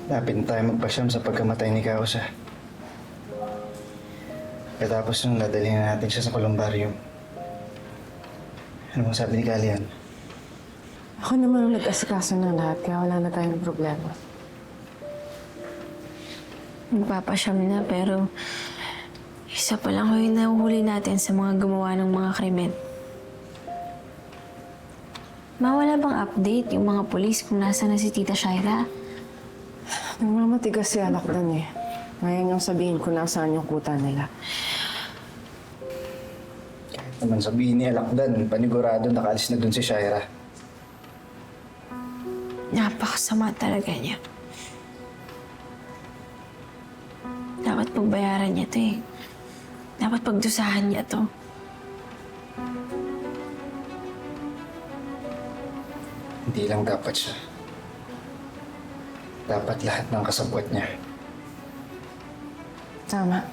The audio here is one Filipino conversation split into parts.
Lapit na tayo magpasyam sa pagkamatay ni Kausa. Pagkatapos nung dadalhin na natin siya sa columbarium. Ano bang sabi ni Kalian? Ako naman ang nag-asikaso ng lahat, kaya wala na tayong problema. Magpapasyam na pero isa pa lang yung nahuhuli natin sa mga gumawa ng mga krimen. Mawala bang update yung mga polis kung nasa na si Tita Shaira? Nagmamatigas si Alak doon eh. Ngayon yung sabihin kung nasaan yung kuta nila. Kahit naman sabihin ni Alakdan, panigurado nakaalis na dun si Shaira. Napakasama talaga niya. Dapat pagbayaran niya to eh. Dapat pagdusahan niya to. Hindi lang dapat siya. Dapat lahat ng kasabwat niya. Tama.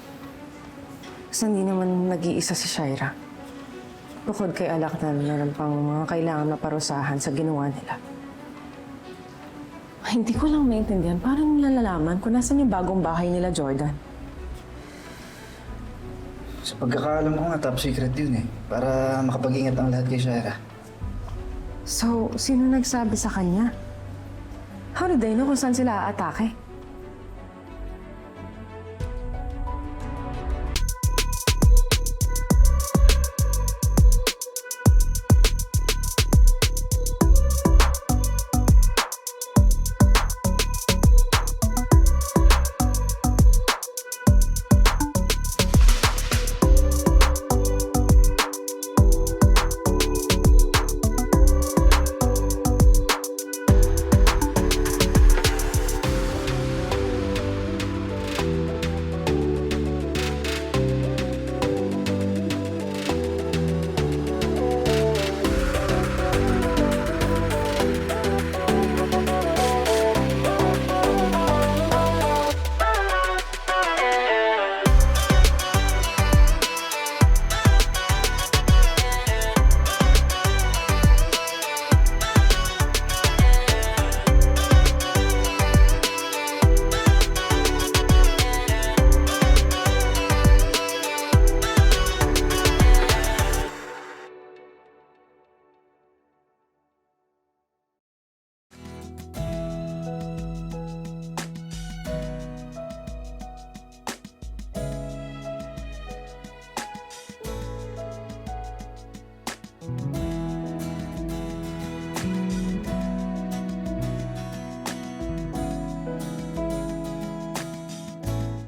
Kasi hindi naman nag-iisa si Shaira. Bukod kay Alak na meron pang mga kailangan na parusahan sa ginawa nila. Ay, hindi ko lang maintindihan. Parang nalalaman kung nasan yung bagong bahay nila, Jordan. Sa pagkakaalam ko nga, top secret yun eh. Para makapag-ingat ang lahat kay Shaira. So, sino nagsabi sa kanya? How did they know kung saan sila aatake?